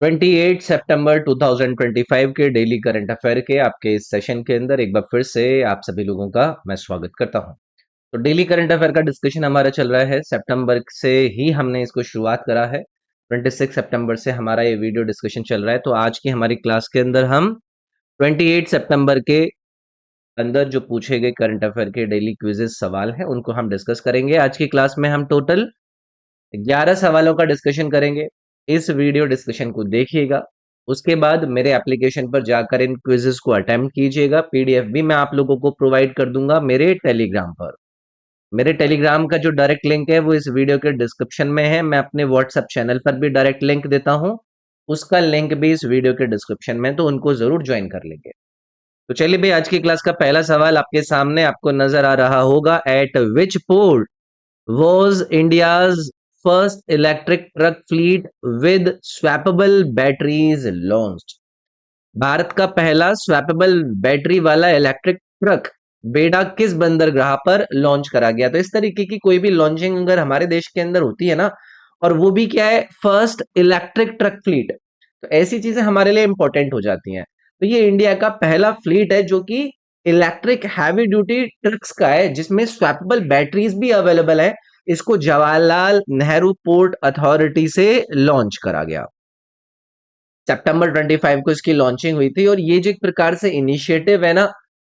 28 सितंबर 2025 के daily current affair के आपके इस सेशन के अंदर एक बार फिर से आप सभी लोगों का मैं स्वागत करता हूं। तो डेली करंट अफेयर का डिस्कशन हमारा चल रहा है। सितंबर से ही हमने इसको शुरुआत करा है। 26 सितंबर से हमारा ये वीडियो डिस्कशन चल रहा है। तो आज की हमारी क्लास के अंदर हम 28 सितंबर के अंदर जो पूछे गए करंट अफेयर के डेली क्विजेस सवाल हैं उनको हम डिस्कस करेंगे। आज की क्लास में हम टोटल 11 सवालों का डिस्कशन करेंगे। इस वीडियो डिस्कशन को देखिएगा, उसके बाद मेरे एप्लीकेशन पर जाकर इन क्विजेस को अटेम्प्ट कीजिएगा। पीडीएफ भी मैं आप लोगों को प्रोवाइड कर दूंगा मेरे टेलीग्राम पर। मेरे टेलीग्राम का जो डायरेक्ट लिंक है वो इस वीडियो के डिस्क्रिप्शन में है। मैं अपने व्हाट्सएप चैनल पर भी डायरेक्ट लिंक देता हूं, उसका लिंक भी इस वीडियो के डिस्क्रिप्शन में, तो उनको जरूर ज्वाइन कर लेंगे। तो चलिए भाई, आज की क्लास का पहला सवाल आपके सामने आपको नजर आ रहा होगा। Eight which port was India's first electric truck fleet with swappable batteries launched? Bharat का पहला स्वैपेबल बैटरी वाला इलेक्ट्रिक ट्रक बेड़ा किस बंदरगाह पर लॉन्च करा गया? तो इस तरीके की कोई भी लॉन्चिंग अगर हमारे देश के अंदर होती है ना, और वो भी क्या है, फर्स्ट इलेक्ट्रिक ट्रक फ्लीट, तो ऐसी चीजें हमारे लिए इंपॉर्टेंट हो जाती हैं। तो ये इंडिया का पहला फ्लीट है जो कि इलेक्ट्रिक हैवी ड्यूटी ट्रक्स का है, जिसमें स्वैपेबल बैटरीज भी अवेलेबल है। इसको जवाहरलाल नेहरू पोर्ट अथॉरिटी से लॉन्च करा गया। सितंबर 25 को इसकी लॉन्चिंग हुई थी। और ये जो एक प्रकार से इनिशिएटिव है ना,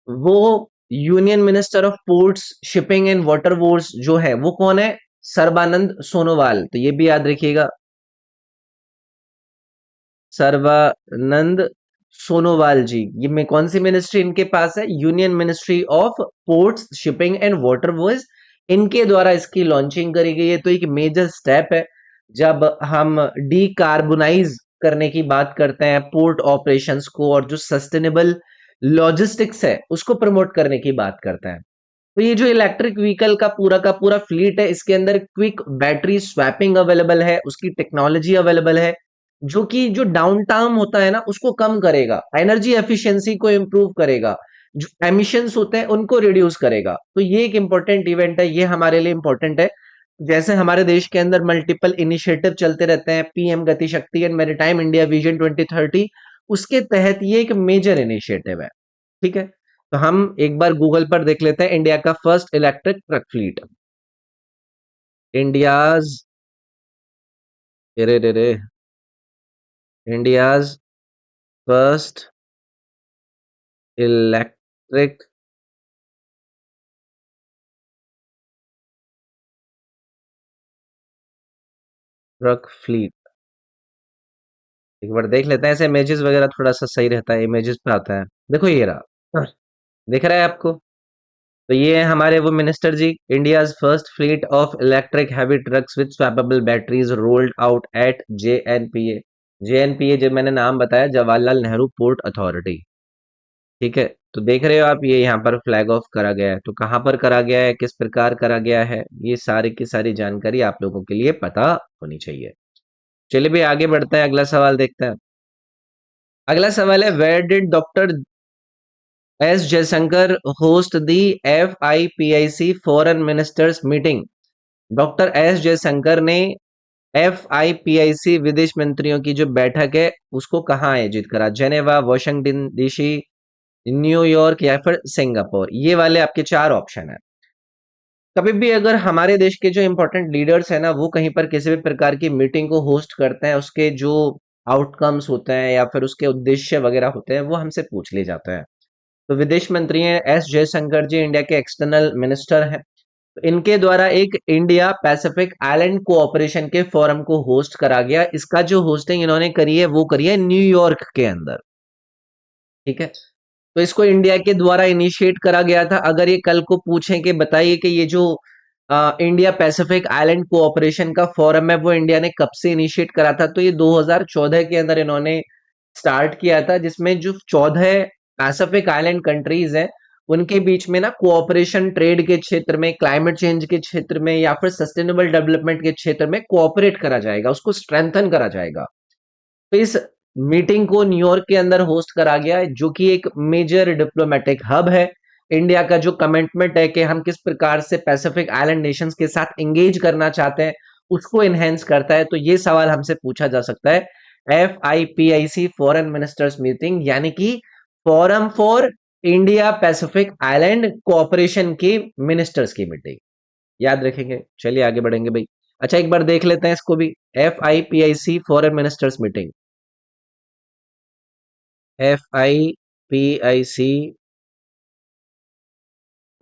वो union minister of ports, shipping and water works जो है वो कौन है? सर्बानंद सोनोवाल। तो ये भी याद रखिएगा, सर्बानंद सोनोवाल जी। ये में कौन सी मिनिस्ट्री इनके पास है? Union ministry of ports, shipping and water works. इनके द्वारा इसकी लॉन्चिंग करी गई है। तो एक मेजर स्टेप है जब हम डीकार्बोनाइज करने की बात करते हैं पोर्ट ऑपरेशंस को, और जो सस्टेनेबल लॉजिस्टिक्स है उसको प्रमोट करने की बात करते हैं। तो ये जो इलेक्ट्रिक व्हीकल का पूरा फ्लीट है, इसके अंदर क्विक बैटरी स्वैपिंग अवेलेबल है, उसकी टेक्नोलॉजी अवेलेबल है, जो कि जो डाउन टाइम होता है ना उसको कम करेगा, एनर्जी एफिशिएंसी को इंप्रूव करेगा, जो एमिशंस होते हैं उनको रिड्यूस करेगा। तो ये एक इंपॉर्टेंट इवेंट है, ये हमारे लिए इंपॉर्टेंट है। जैसे हमारे देश के अंदर मल्टीपल इनिशिएटिव चलते रहते हैं, पीएम गति शक्ति एंड मैरीटाइम इंडिया विजन 2030, उसके तहत ये एक मेजर इनिशिएटिव है। ठीक है, तो हम एक बार गूगल पर देख लेते हैं इंडिया का first electric truck fleet. India's रे रे रे India's first electric truck fleet, एक बार देख लेते हैं। ऐसे इमेजेस वगैरह थोड़ा सा सही रहता है, इमेजेस पे आता है। देखो ये रहा, दिख रहा है आपको? तो ये है हमारे वो minister ji. India's first fleet of electric heavy trucks with swappable batteries rolled out at JNPA. JNPA जब मैंने नाम बताया, जवाहरलाल नेहरू पोर्ट अथॉरिटी। ठीक है, तो देख रहे हो आप, ये यहाँ पर फ्लैग ऑफ करा गया है। तो कहाँ पर करा गया है, किस प्रकार करा गया है, ये सारी की सारी जानकारी आप लोगों के लिए पता होनी चाहिए। चलिए भी आगे बढ़ता है, अगला सवाल देखते हैं। अगला सवाल है, where did doctor S Jaishankar host the FIPIC foreign ministers meeting? Doctor S Jaishankar ने FIPIC विदेश मंत्रियों की जो बैठक है उसको कहाँ आयोजित करा? जेनेवा, वॉशिंगटन डीसी, न्यूयॉर्क या फिर सिंगापुर। ये वाले आपके चार ऑप्शन है। कभी भी अगर हमारे देश के जो इंपॉर्टेंट लीडर्स हैं ना, वो कहीं पर किसी भी प्रकार की मीटिंग को होस्ट करते हैं, उसके जो आउटकम्स होते हैं या फिर उसके उद्देश्य वगैरह होते हैं वो हमसे पूछ लिए जाते हैं। तो विदेश मंत्री हैं एस जयशंकर जी, इंडिया के एक्सटर्नल मिनिस्टर हैं। तो इनके द्वारा एक इंडिया पैसिफिक आइलैंड कोऑपरेशन के फोरम को होस्ट करा गया। इसका जो होस्टिंग इन्होंने करी है वो करी है न्यूयॉर्क के अंदर। ठीक है, तो इसको इंडिया के द्वारा इनिशिएट करा गया था। अगर ये कल को पूछें कि बताइए कि ये जो इंडिया पैसिफिक आइलैंड कोऑपरेशन का फोरम है वो इंडिया ने कब से इनिशिएट करा था, तो ये 2014 के अंदर इन्होंने स्टार्ट किया था, जिसमें जो 14 पैसिफिक आइलैंड कंट्रीज हैं उनके बीच में ना कोऑपरेशन, ट्रेड के क्षेत्र में, क्लाइमेट चेंज के क्षेत्र में या फिर सस्टेनेबल डेवलपमेंट के क्षेत्र में कोऑपरेट करा जाएगा, उसको स्ट्रेंथन करा जाएगा। तो इस मीटिंग को न्यूयॉर्क के अंदर होस्ट करा गया है, जो कि एक मेजर डिप्लोमेटिक हब है। इंडिया का जो कमिटमेंट है कि हम किस प्रकार से पैसिफिक आइलैंड नेशंस के साथ एंगेज करना चाहते हैं उसको एनहेंस करता है। तो ये सवाल हमसे पूछा जा सकता है, FIPIC फॉरेन मिनिस्टर्स मीटिंग, यानी कि forum for India Pacific island cooperation की मिनिस्टर्स की मीटिंग, याद रखेंगे। चलिए आगे बढ़ेंगे भाई। अच्छा एक बार देख लेते हैं इसको भी, FIPIC foreign ministers meeting, FIPIC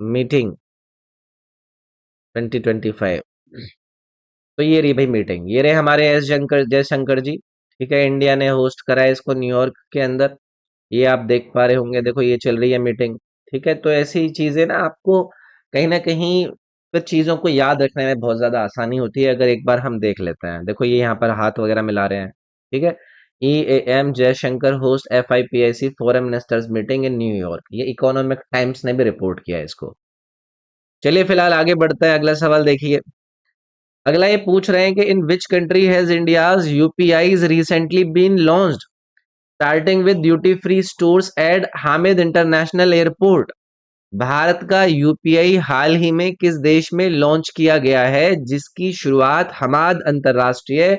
meeting 2025। तो ये रही भाई मीटिंग, ये रहे हमारे जयशंकर जी। ठीक है, इंडिया ने होस्ट करा है इसको न्यूयॉर्क के अंदर। ये आप देख पा रहे होंगे, देखो ये चल रही है मीटिंग। ठीक है, तो ऐसी चीजें ना आपको कहीं ना कहीं फिर चीजों को याद रखने में बहुत ज्यादा आसानी होती है अगर एक बार हम देख लेते हैं। देखो ये यहाँ पर हाथ वगैरह मिला रहे हैं। ठीक है, EAM Jaishankar host FIPIC foreign ministers meeting in New York, ये इकोनॉमिक टाइम्स ने भी रिपोर्ट किया है इसको। चलिए फिलहाल आगे बढ़ते हैं, अगला सवाल देखिए। अगला ये पूछ रहे हैं कि in which country has India's UPIs recently been launched starting with duty free stores at Hamad international airport. Bharat का यूपीआई हाल ही में किस देश में लॉन्च किया गया है जिसकी शुरुआत हमाद अंतरराष्ट्रीय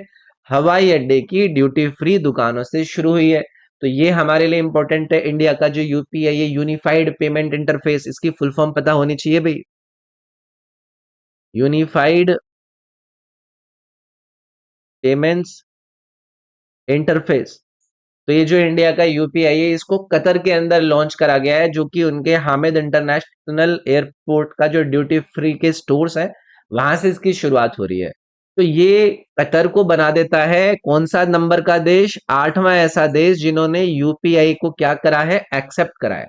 हवाई अड्डे की ड्यूटी फ्री दुकानों से शुरू हुई है। तो ये हमारे लिए इंपॉर्टेंट है, इंडिया का जो यूपीआई है यूनिफाइड पेमेंट इंटरफेस, इसकी फुल फॉर्म पता होनी चाहिए भाई, यूनिफाइड पेमेंट्स इंटरफेस। तो ये जो इंडिया का यूपीआई है इसको कतर के अंदर लॉन्च करा गया है, जो कि उनके हामिद इंटरनेशनल एयरपोर्ट का जो ड्यूटी फ्री के स्टोर्स है वहां से इसकी शुरुआत हो रही है। तो ये कतर को बना देता है कौन सा नंबर का देश, आठवां ऐसा देश जिन्होंने यूपीआई को क्या करा है, एक्सेप्ट करा है।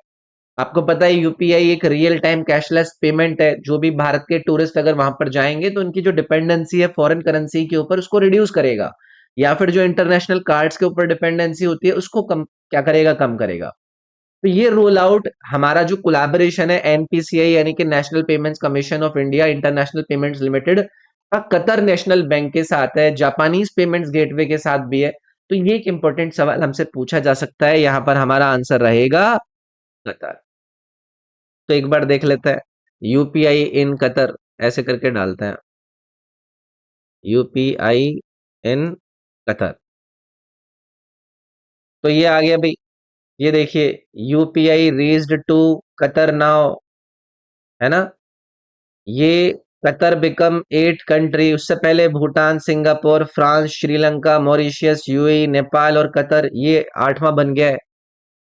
आपको पता है यूपीआई एक रियल टाइम कैशलेस पेमेंट है, जो भी भारत के टूरिस्ट अगर वहां पर जाएंगे तो उनकी जो डिपेंडेंसी है फॉरेन करेंसी के ऊपर उसको रिड्यूस करेगा, या फिर जो इंटरनेशनल कार्ड्स के ऊपर डिपेंडेंसी होती है उसको कम क्या करेगा, कम करेगा। तो ये रोल आउट हमारा जो कोलैबोरेशन है एनपीसीआई यानी कि national payments commission of India international payments limited का कतर नेशनल बैंक के साथ है, जापानीज पेमेंट्स गेटवे के साथ भी है। तो ये एक इंपॉर्टेंट सवाल हमसे पूछा जा सकता है, यहां पर हमारा आंसर रहेगा कतर। तो एक बार देख लेते हैं, यूपीआई इन कतर ऐसे करके डालते हैं, यूपीआई इन कतर। तो ये आ गया भाई, ये देखिए UPI raised to Qatar now, है ना। ये कतर बिकम 8 कंट्री, उससे पहले Bhutan, Singapore, France, Sri Lanka, Mauritius, UAE, Nepal और कतर, ये आठवां बन गया है।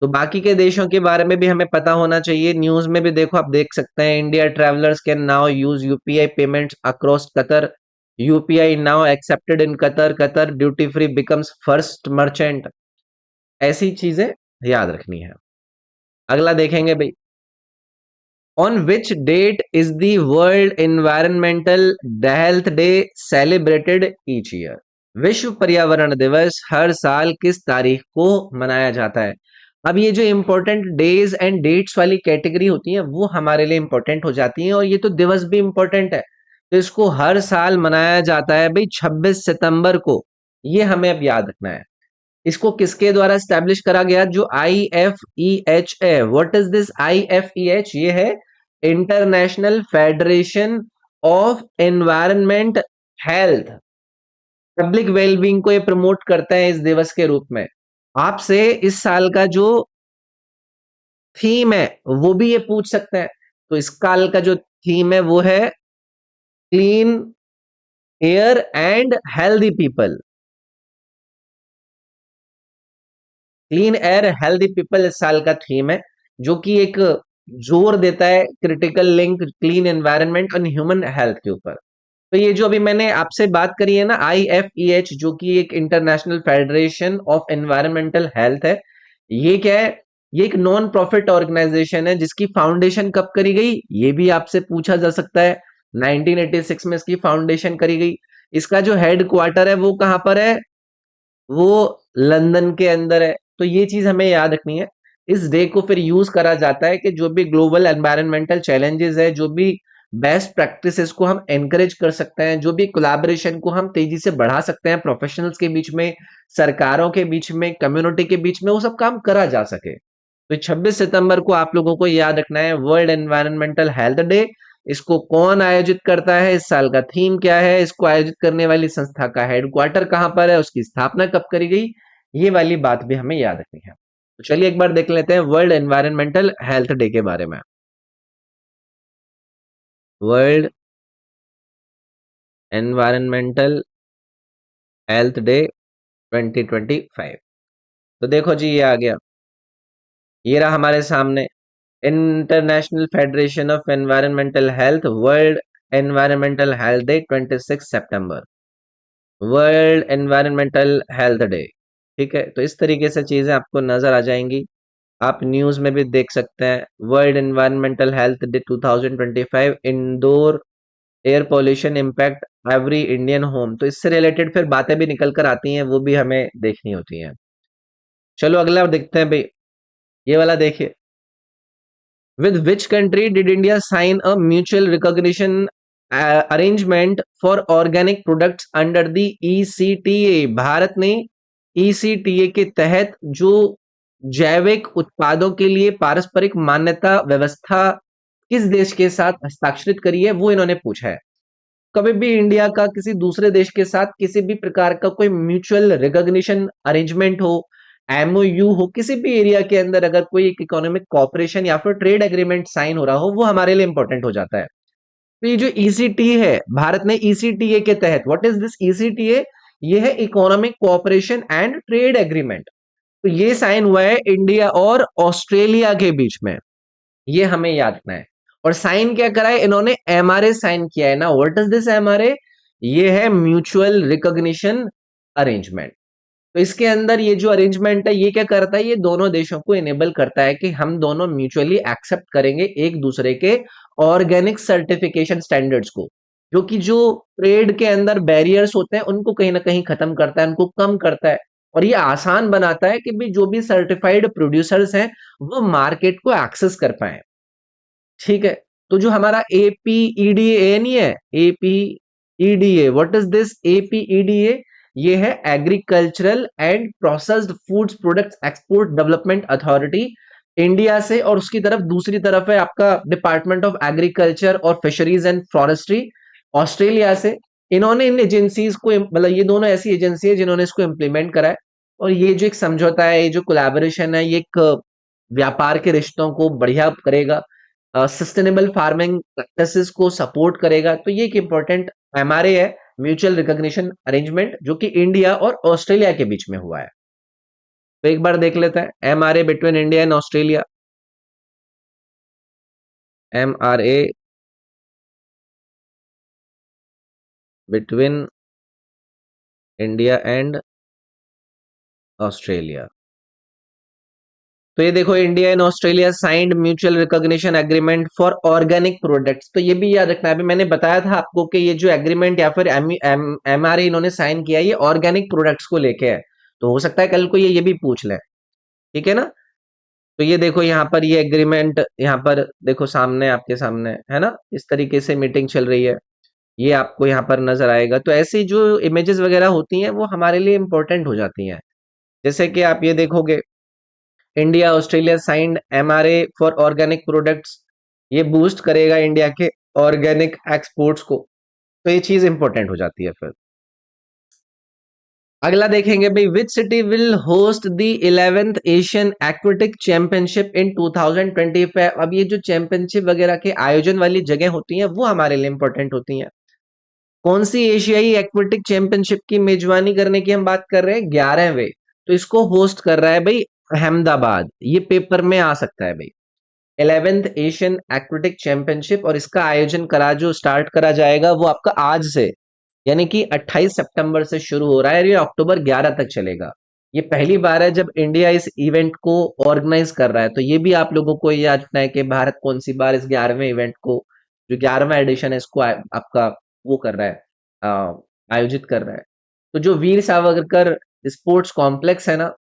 तो बाकी के देशों के बारे में भी हमें पता होना चाहिए। न्यूज में भी देखो आप देख सकते हैं, India travellers can now use UPI payments across Qatar, UPI now accepted in Qatar, Qatar duty free becomes first merchant. ऐसी चीजें याद रखनी है। अगला देखेंगे भाई, on which date is the world environmental health day celebrated each year. विश्व पर्यावरण दिवस हर साल किस तारीख को मनाया जाता है। अब ये जो इंपॉर्टेंट डेज एंड डेट्स वाली कैटेगरी होती है वो हमारे लिए इंपॉर्टेंट हो जाती है, और ये तो दिवस भी इंपॉर्टेंट है। तो इसको हर साल मनाया जाता है भाई 26 सितंबर को, ये हमें अब याद रखना है। इसको किसके द्वारा स्टैब्लिश करा गया, जो IFEH है। व्हाट इज दिस IFEH, ये है international federation of environment health, public wellbeing को ये प्रमोट करता है इस दिवस के रूप में। आपसे इस साल का जो थीम है वो भी ये पूछ सकते हैं। तो इस साल का जो थीम है वो है clean air and healthy people, clean air healthy people इस साल का थीम है, जो कि एक जोर देता है क्रिटिकल लिंक क्लीन एनवायरनमेंट और ह्यूमन हेल्थ के ऊपर। तो ये जो अभी मैंने आपसे बात करी है ना IFEH, जो कि एक international federation of environmental health है, ये क्या है, ये एक नॉन प्रॉफिट ऑर्गेनाइजेशन है जिसकी फाउंडेशन कब करी गई, ये भी आपसे पूछा जा सकता है। 1986 में इसकी फाउंडेशन करी गई। इसका जो हेड क्वार्टर है वो कहां पर है, वो लंदन के अंदर है। तो ये चीज हमें याद रखनी है। इस डे को फिर यूज करा जाता है कि जो भी ग्लोबल एनवायरमेंटल चैलेंजेस है, जो भी बेस्ट प्रैक्टिसेस को हम एनकरेज कर सकते हैं, जो भी कोलैबोरेशन को हम तेजी से बढ़ा सकते हैं प्रोफेशनल्स के बीच में, सरकारों के बीच में, कम्युनिटी के बीच में, वो सब काम करा जा सके। तो 26 सितंबर को आप लोगों को याद रखना है वर्ल्ड एनवायरमेंटल हेल्थ डे। इसको कौन आयोजित करता है, इस साल का थीम क्या है, इसको आयोजित करने वाली संस्था का हेडक्वार्टर कहां पर है, उसकी स्थापना कब करी गई, ये वाली बात भी हमें याद रखनी है। तो चलिए एक बार देख लेते हैं वर्ल्ड एनवायरमेंटल हेल्थ डे के बारे में। World environmental health day 2025। तो देखो जी, ये आ गया, ये रहा हमारे सामने, international federation of environmental health, world environmental health day 26 September, world environmental health day. ठीक है, तो इस तरीके से चीजें आपको नजर आ जाएंगी। आप न्यूज में भी देख सकते हैं, world environmental health day 2025, indoor air pollution impact every Indian home. तो इससे रिलेटेड फिर बातें भी निकल कर आती हैं, वो भी हमें देखनी होती हैं। चलो अगला देखते हैं भाई, ये वाला देखिए, with which country did India sign a mutual recognition arrangement for organic products under the ECTA? Bharat ने ECTA के तहत जो जैविक उत्पादों के लिए पारस्परिक मान्यता व्यवस्था किस देश के साथ हस्ताक्षरित करी है, वो इन्होंने पूछा है। कभी भी इंडिया का किसी दूसरे देश के साथ किसी भी प्रकार का कोई म्यूचुअल रिकॉग्निशन अरेंजमेंट हो, एमओयू हो, किसी भी एरिया के अंदर अगर कोई एक इकोनॉमिक कॉपरेशन या फिर ट्रेड एग्रीमेंट साइन हो रहा हो, वो हमारे लिए इंपॉर्टेंट हो जाता है। तो ये जो ईसीटी है, भारत ने ईसीटीए के तहत, व्हाट इज दिस ईसीटीए? ये है economic cooperation and trade agreement. तो ये साइन हुआ है इंडिया और ऑस्ट्रेलिया के बीच में, ये हमें याद रखना है। और साइन क्या करा है इन्होंने? एमआरए साइन किया है ना। What is this MRA? ये है म्यूचुअल रिकॉग्निशन अरेंजमेंट। तो इसके अंदर ये जो अरेंजमेंट है, ये क्या करता है? ये दोनों देशों को इनेबल करता है कि हम दोनों म्यूचुअली एक्सेप्ट करेंगे एक दूसरे के ऑर्गेनिक सर्टिफिकेशन स्टैंडर्ड्स को, जो कि जो ट्रेड के अंदर बैरियर्स होते हैं उनको कहीं ना कहीं खत्म करता है, उनको कम करता है। और ये आसान बनाता है कि भी जो भी सर्टिफाइड प्रोड्यूसर्स हैं वो मार्केट को एक्सेस कर पाए। ठीक है, तो जो हमारा एपीईडीए नहीं है, APEDA, what is this APEDA? ये है agricultural and processed foods products export development authority, India से, और उसकी तरफ दूसरी तरफ है आपका डिपार्टमेंट ऑफ एग्रीकल्चर और फिशरीज एंड फॉरेस्ट्री, ऑस्ट्रेलिया से। इन्होंने इन एजेंसीज को, मतलब ये दोनों ऐसी एजेंसी है जिन्होंने इसको इम्प्लीमेंट करा है। और ये जो एक समझौता है, ये जो कोलैबोरेशन है, ये एक व्यापार के रिश्तों को बढ़िया करेगा, सस्टेनेबल फार्मिंग प्रैक्टिसेस को सपोर्ट करेगा। तो ये एक इंपॉर्टेंट एमआरए है, म्यूचुअल रिकॉग्निशन अरेंजमेंट, जो कि इंडिया और ऑस्ट्रेलिया के बीच में हुआ है। तो एक बार देख लेते हैं MRA between India and Australia. MRA between India and Australia. तो ये देखो, India and Australia signed mutual recognition agreement for organic products. तो ये भी याद रखना है, अभी मैंने बताया था आपको कि ये जो एग्रीमेंट या फिर एमआरए इन्होंने साइन किया है, ये ऑर्गेनिक प्रोडक्ट्स को लेके है। तो हो सकता है कल को ये भी पूछ ले। ठीक है ना? तो ये देखो यहाँ पर ये एग्रीमेंट, यहाँ पर देखो सामने, आपके सामने है ना, इस तरीके से मीटिंग चल रही है, ये आपको यहाँ पर नजर आएगा। तो ऐसी जो इमेजेस वगैरह होती हैं वो हमारे लिए इंपॉर्टेंट हो जाती हैं। जैसे कि आप ये देखोगे, India Australia signed MRA for organic products, ये बूस्ट करेगा इंडिया के ऑर्गेनिक एक्सपोर्ट्स को। तो ये चीज इंपॉर्टेंट हो जाती है फिर। अगला देखेंगे भाई, which city will host the 11th Asian aquatic championship इन 2025? अब ये जो चैंपियनशिप वगैरह के आयोजन वाली जगह होती हैं वो हमारे लिए इंपॉर्टेंट होती हैं। कौन सी एशियाई एक्वेटिक चैंपियनशिप की मेजबानी करने की हम बात कर रहे हैं? 11वें। तो इसको होस्ट कर रहा है भाई अहमदाबाद। ये पेपर में आ सकता है भाई, 11th एशियन एक्वेटिक चैंपियनशिप, और इसका आयोजन करा, जो स्टार्ट करा जाएगा वो आपका आज से, यानी कि 28 सितंबर से शुरू हो रहा है और ये अक्टूबर 11 तक चलेगा। ये पहली बार है जब इंडिया इस इवेंट को ऑर्गेनाइज कर रहा है। तो ये भी आप लोगों को याद रखना है कि भारत कौन सी बार इस 11वें इवेंट को, जो 11वां एडिशन है, इसको आपका वो कर रहा है, आयोजित कर रहा है। तो जो वीर सावरकर स्पोर्ट्स कॉम्प्लेक्स है ना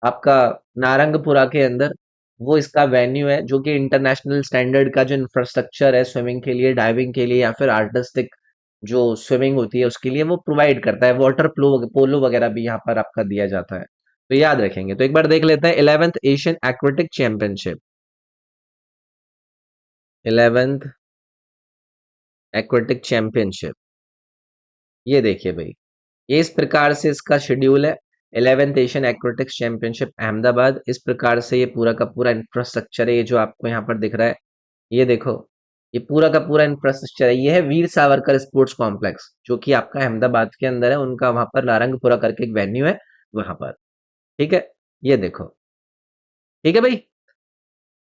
आपका, नारंगपुरा के अंदर, वो इसका वेन्यू है, जो कि इंटरनेशनल स्टैंडर्ड का जो इंफ्रास्ट्रक्चर है स्विमिंग के लिए, डाइविंग के लिए, या फिर आर्टिस्टिक जो स्विमिंग होती है उसके लिए, वो प्रोवाइड करता है। वाटर पोलो वगैरह भी यहाँ पर आपका दिया जाता है। तो याद रखेंगे। तो एक बार देख लेते हैं, 11th Asian aquatic championship, 11th aquatic championship, ये देखिए भाई, ये इस प्रकार से इसका शेड्यूल है। 11th Asian acrobatics championship Ahmedabad. इस प्रकार से ये पूरा का पूरा इंफ्रास्ट्रक्चर है, ये जो आपको यहाँ पर दिख रहा है, ये देखो, ये पूरा का पूरा इंफ्रास्ट्रक्चर है। ये है वीर सावरकर स्पोर्ट्स कॉम्प्लेक्स, जो कि आपका अहमदाबाद के अंदर है। उनका वहां पर नारंगपुरा करके एक वेन्यू है वहां पर। ठीक है, ये देखो। ठीक है भाई,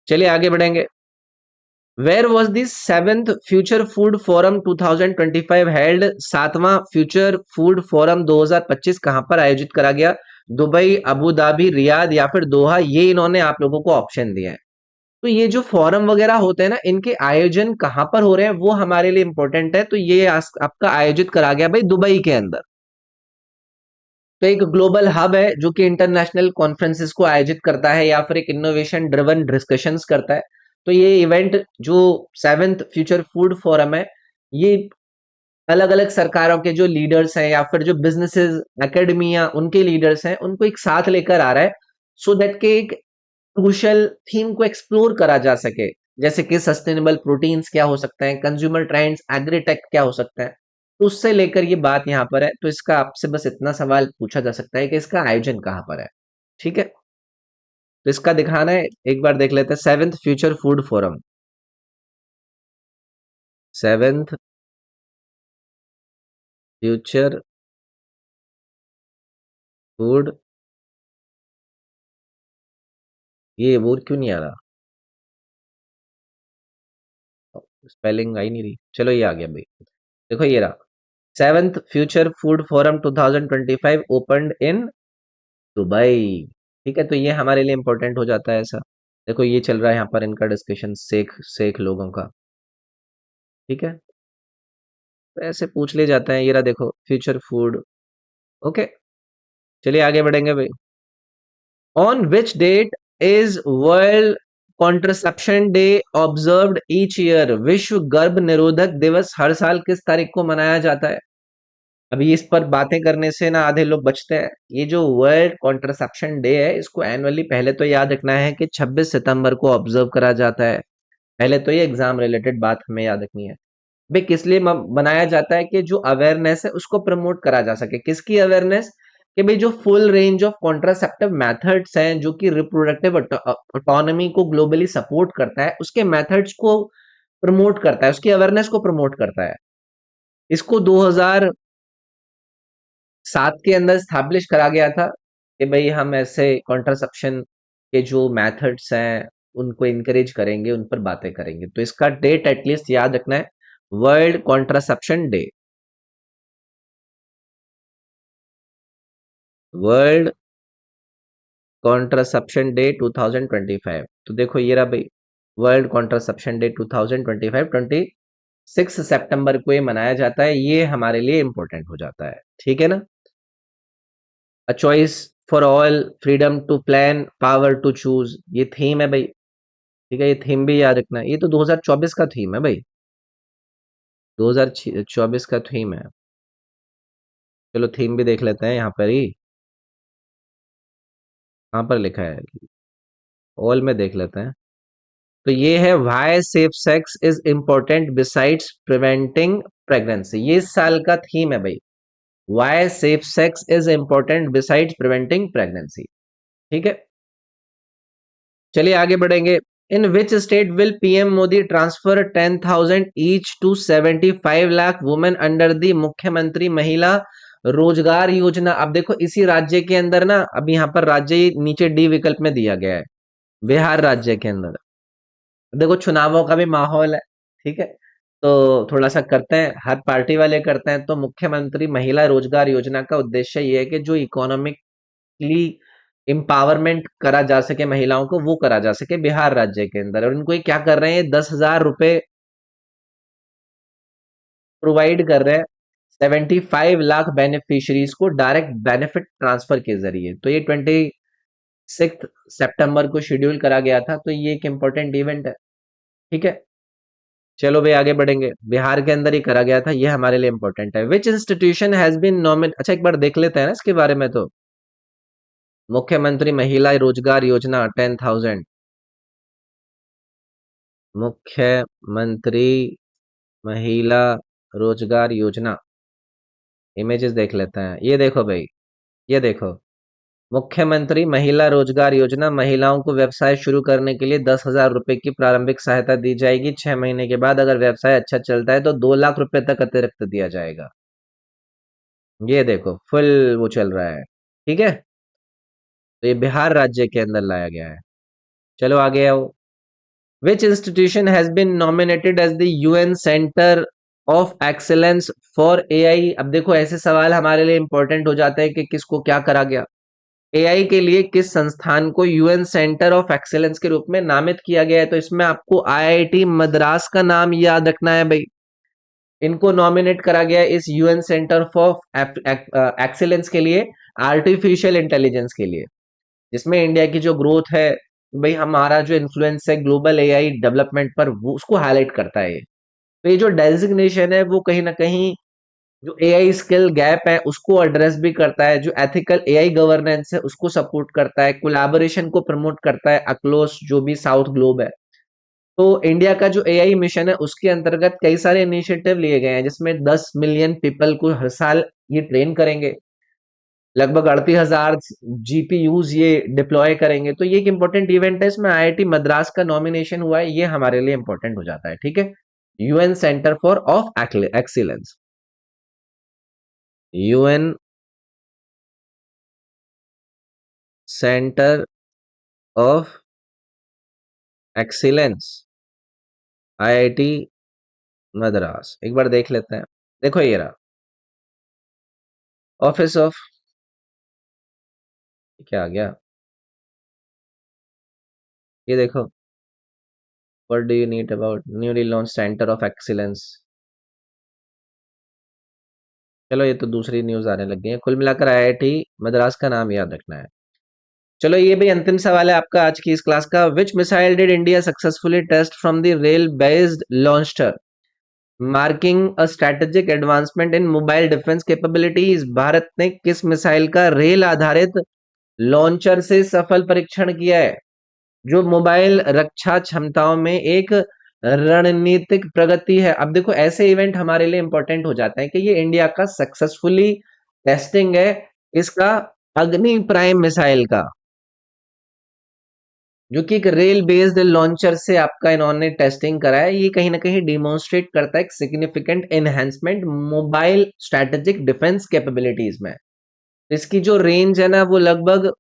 चलिए आगे बढ़ेंगे। Where was the seventh future food forum 2025 held? सातवां फ्यूचर फूड फोरम 2025 कहां पर आयोजित करा गया? दुबई, अबू धाबी, रियाद या फिर दोहा, ये इन्होंने आप लोगों को ऑप्शन दिए हैं। तो ये जो फोरम वगैरह होते हैं ना, इनके आयोजन कहाँ पर हो रहे हैं वो हमारे लिए इंपॉर्टेंट है। तो ये आपका आयोजित करा गया भाई दुबई के अंदर। तो एक ग्लोबल हब है जो कि इंटरनेशनल कॉन्फ्रेंसेस को आयोजित करता है या फिर एक इनोवेशन ड्रिवन डिस्कशंस करता है। तो ये इवेंट जो सेवेंथ फ्यूचर फूड फोरम है, ये अलग अलग सरकारों के जो लीडर्स हैं या फिर जो बिजनेसेस, एकेडमिया, उनके लीडर्स हैं, उनको एक साथ लेकर आ रहा है, सो दैट के एक क्रूशियल थीम को एक्सप्लोर करा जा सके। जैसे कि सस्टेनेबल प्रोटीन्स क्या हो सकते हैं, कंज्यूमर ट्रेंड्स, एग्रीटेक क्या हो सकता है। तो उससे लेकर ये बात यहाँ पर है। तो इसका आपसे बस इतना सवाल पूछा जा सकता है कि इसका आयोजन कहाँ पर है। ठीक है, तो इसका दिखाना है, एक बार देख लेते हैं। Seventh future food forum, seventh future food, ये वो क्यों नहीं आ रहा? स्पेलिंग आई नहीं रही। चलो ये आ गया भाई, देखो ये रहा। Seventh future food forum 2025 opened in Dubai. ठीक है, तो ये हमारे लिए इंपॉर्टेंट हो जाता है ऐसा। देखो ये चल रहा है यहाँ पर इनका डिस्कशन, शेख शेख लोगों का। ठीक है, तो ऐसे पूछ ले जाता है। ये रहा देखो, फ्यूचर फूड। ओके, चलिए आगे बढ़ेंगे भाई। On which date is world contraception day observed each year? विश्व गर्भ निरोधक दिवस हर साल किस तारीख को मनाया जाता है? अभी इस पर बातें करने से ना आधे लोग बचते हैं। ये जो वर्ल्ड कॉन्ट्रसेप्शन डे है, इसको एनुअली पहले तो याद रखना है कि 26 सितंबर को ऑब्जर्व करा जाता है। पहले तो ये एग्जाम रिलेटेड बात हमें याद रखनी है। भाई किस लिए बनाया जाता है? कि जो अवेयरनेस है उसको प्रमोट करा जा सके। किसकी अवेयरनेस? कि भाई जो full range of contraceptive methods हैं जो कि रिप्रोडक्टिव ऑटोनॉमी को ग्लोबली सपोर्ट करता है, उसके मेथड्स को प्रमोट करता है, उसकी अवेयरनेस को प्रमोट करता है। इसको 2007 के अंदर स्टैब्लिश करा गया था कि भाई हम ऐसे कॉन्ट्रासेप्शन के जो मेथड्स हैं उनको इनकरेज करेंगे, उन पर बातें करेंगे। तो इसका डेट एटलीस्ट याद रखना है, world contraception day, world contraception day 2025। तो देखो ये रहा भाई, वर्ल्ड कॉन्ट्रासेप्शन डे 2025, 26 सितंबर को ये मनाया जाता है। ये हमारे लिए इंपॉर्टेंट हो जाता है। ठीक है ना? A choice for all, freedom to plan, power to choose, ये थीम है भाई। ठीक है, ये थीम भी याद रखना है। ये तो 2024 का थीम है भाई, 2024 का थीम है। चलो थीम भी देख लेते हैं यहाँ पर ही, कहाँ पर लिखा है, ऑल में देख लेते हैं। तो ये है, why safe sex is important besides preventing pregnancy. ये इस साल का थीम है भाई, why safe sex is important besides preventing pregnancy. ठीक है, चलिए आगे बढ़ेंगे। In which state will PM Modi transfer 10,000 each to 75 lakh women under the Mukhyamantri Mahila रोजगार योजना? अब देखो इसी राज्य के अंदर ना, अब यहाँ पर राज्य नीचे डी विकल्प में दिया गया है, बिहार राज्य के अंदर। देखो चुनावों का भी माहौल है। ठीक है, तो थोड़ा सा करते हैं, हर पार्टी वाले करते हैं। तो मुख्यमंत्री महिला रोजगार योजना का उद्देश्य ये है कि जो इकोनॉमिकली एम्पावरमेंट करा जा सके महिलाओं को, वो करा जा सके बिहार राज्य के अंदर। और इनको ये क्या कर रहे हैं, 10,000 रुपए प्रोवाइड कर रहे हैं 75 लाख बेनिफिशरीज को डायरेक्ट बेनिफिट ट्रांसफर के जरिए। तो ये 26 सितंबर को शेड्यूल करा गया था। तो ये एक इंपॉर्टेंट इवेंट है। ठीक है, चलो भाई आगे बढ़ेंगे। बिहार के अंदर ही करा गया था, ये हमारे लिए इंपॉर्टेंट है। विच इंस्टीट्यूशन हैज बीन नॉमिन, अच्छा एक बार देख लेते हैं ना इसके बारे में। तो मुख्यमंत्री महिला रोजगार योजना 10,000, मुख्यमंत्री महिला रोजगार योजना, इमेजेस देख लेते हैं। ये देखो भाई, ये देखो, मुख्यमंत्री महिला रोजगार योजना, महिलाओं को व्यवसाय शुरू करने के लिए 10,000 रुपए की प्रारंभिक सहायता दी जाएगी। 6 महीने के बाद अगर व्यवसाय अच्छा चलता है तो 2 लाख रुपए तक अतिरिक्त दिया जाएगा। ये देखो फुल वो चल रहा है। ठीक है, तो ये बिहार राज्य के अंदर लाया गया है। चलो आगे आओ। Which institution has been nominated as the UN centre of excellence for AI. अब देखो ऐसे सवाल हमारे लिए इंपॉर्टेंट हो जाते हैं कि किसको क्या करा गया। एआई के लिए किस संस्थान को यूएन सेंटर ऑफ एक्सीलेंस के रूप में नामित किया गया है? तो इसमें आपको आईआईटी मद्रास का नाम याद रखना है भाई। इनको नॉमिनेट करा गया इस यूएन सेंटर ऑफ एक्सीलेंस के लिए, आर्टिफिशियल इंटेलिजेंस के लिए, जिसमें इंडिया की जो ग्रोथ है भाई, हमारा जो इन्फ्लुएंस है ग्लोबल एआई डेवलपमेंट पर, वो उसको हाईलाइट करता है ये। तो ये जो डेजिग्नेशन है वो कहीं ना कहीं जो एआई स्किल गैप है उसको एड्रेस भी करता है, जो एथिकल एआई गवर्नेंस है उसको सपोर्ट करता है, कोलैबोरेशन को प्रमोट करता है अक्रोस जो भी साउथ ग्लोब है। तो इंडिया का जो एआई मिशन है उसके अंतर्गत कई सारे इनिशिएटिव लिए गए हैं, जिसमें 10 मिलियन पीपल को हर साल ये ट्रेन करेंगे, लगभग 38,000 जीपीयूज ये डिप्लॉय करेंगे। तो ये एक इंपॉर्टेंट इवेंट है, इसमें आईआईटी मद्रास का नॉमिनेशन हुआ है, ये हमारे लिए इंपॉर्टेंट हो जाता है। ठीक है, UN centre for of excellence, UN centre of excellence, IIT Madras. एक बार देख लेते हैं। देखो ये रहा ऑफिस ऑफ, क्या आ गया, ये देखो, what do you need about newly launch centre of excellence. चलो ये तो दूसरी न्यूज आने लग गई है। कुल मिलाकर आईआईटी मद्रास का नाम याद रखना है। चलो ये भी अंतिम सवाल है आपका आज की इस क्लास का। Which missile did India successfully test from the rail based launcher, marking a strategic advancement in mobile defence capabilities? Bharat ने किस मिसाइल का रेल आधारित लॉन्चर से सफल परीक्षण किया है, जो मोबाइल रक्षा क्षमताओं में एक रणनीतिक प्रगति है? अब देखो ऐसे इवेंट हमारे लिए इंपॉर्टेंट हो जाते हैं कि ये इंडिया का सक्सेसफुली टेस्टिंग है इसका, अग्नि प्राइम मिसाइल का, जो कि एक रेल बेस्ड लॉन्चर से आपका इन्होंने टेस्टिंग करा है। ये कहीं ना कहीं डिमॉन्स्ट्रेट करता है एक significant enhancement mobile strategic defence capabilities में। इसकी जो रेंज है ना वो लगभग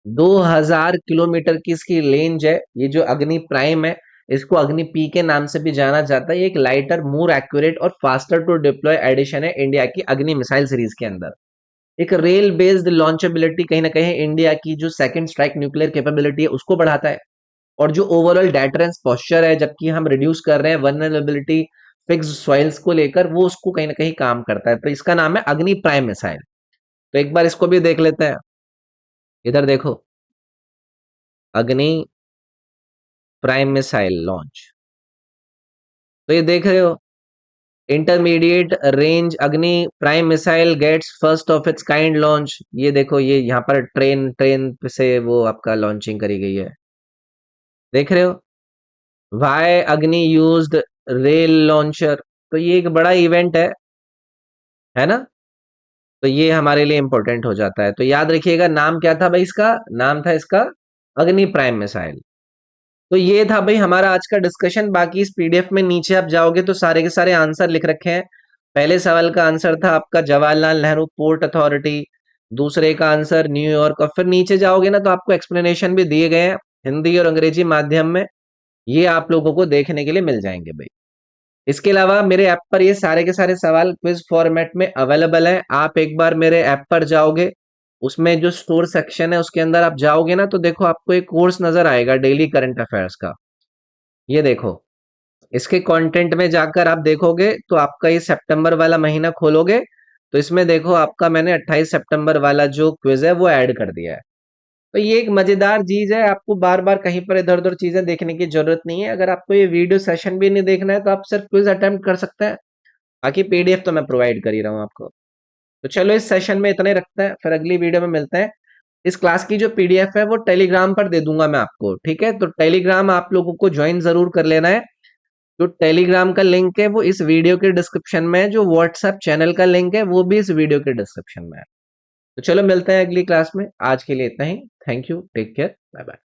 2000 किलोमीटर की इसकी रेंज है। ये जो अग्नि प्राइम है, इसको अग्नि पी के नाम से भी जाना जाता है। ये एक लाइटर, मोर एक्यूरेट और फास्टर टू डिप्लॉय एडिशन है इंडिया की अग्नि मिसाइल सीरीज के अंदर। एक रेल बेस्ड लॉन्चेबिलिटी कहीं ना कहीं इंडिया की जो सेकंड स्ट्राइक न्यूक्लियर कैपेबिलिटी है उसको बढ़ाता है, और जो ओवरऑल डेटरेंस पोस्चर है, जबकि हम रिड्यूस कर रहे हैं वल्नरेबिलिटी फिक्स्ड सॉइल्स को लेकर, वो उसको कहीं ना कहीं काम करता है। तो इसका नाम है अग्नि प्राइम मिसाइल। तो एक बार इसको भी देख लेते हैं। इधर देखो, अग्नि प्राइम मिसाइल लॉन्च, तो ये देख रहे हो, intermediate range Agni prime missile gets first of its kind launch. ये देखो, ये यहाँ पर ट्रेन ट्रेन से वो आपका लॉन्चिंग करी गई है, देख रहे हो। वाई अग्नि यूज्ड रेल लॉन्चर, तो ये एक बड़ा इवेंट है ना। तो ये हमारे लिए इंपॉर्टेंट हो जाता है। तो याद रखिएगा, नाम क्या था भाई इसका, नाम था इसका अग्नि प्राइम मिसाइल। तो ये था भाई हमारा आज का डिस्कशन। बाकी इस पीडीएफ में नीचे आप जाओगे तो सारे के सारे आंसर लिख रखे हैं। पहले सवाल का आंसर था आपका जवाहरलाल नेहरू पोर्ट अथॉरिटी, दूसरे का आंसर न्यूयॉर्क, और फिर नीचे जाओगे ना तो आपको एक्सप्लेनेशन भी दिए गए हैं हिंदी और अंग्रेजी माध्यम में। ये आप लोगों को देखने के लिए मिल जाएंगे भाई। इसके अलावा मेरे ऐप पर ये सारे के सारे सवाल क्विज फॉर्मेट में अवेलेबल है। आप एक बार मेरे ऐप पर जाओगे, उसमें जो स्टोर सेक्शन है उसके अंदर आप जाओगे ना तो देखो आपको एक कोर्स नजर आएगा डेली करंट अफेयर्स का। ये देखो, इसके कंटेंट में जाकर आप देखोगे तो आपका ये सितंबर वाला महीना खोलोगे तो इसमें देखो आपका मैंने 28 सितंबर वाला जो क्विज है वो ऐड कर दिया है। तो ये एक मजेदार चीज है, आपको बार बार कहीं पर इधर उधर चीजें देखने की जरूरत नहीं है। अगर आपको ये वीडियो सेशन भी नहीं देखना है तो आप सिर्फ क्विज अटेम्प्ट कर सकते हैं, बाकी पीडीएफ तो मैं प्रोवाइड कर ही रहा हूँ आपको। तो चलो इस सेशन में इतना ही रखते हैं, फिर अगली वीडियो में मिलते हैं। इस क्लास की जो पीडीएफ है वो टेलीग्राम पर दे दूंगा मैं आपको, ठीक है। तो टेलीग्राम आप लोगों को ज्वाइन जरूर कर लेना है। जो टेलीग्राम का लिंक है वो इस वीडियो के डिस्क्रिप्शन में है, जो व्हाट्सएप चैनल का लिंक है वो भी इस वीडियो के डिस्क्रिप्शन में है। तो चलो मिलते हैं अगली क्लास में, आज के लिए इतना ही। Thank you, take care, bye bye.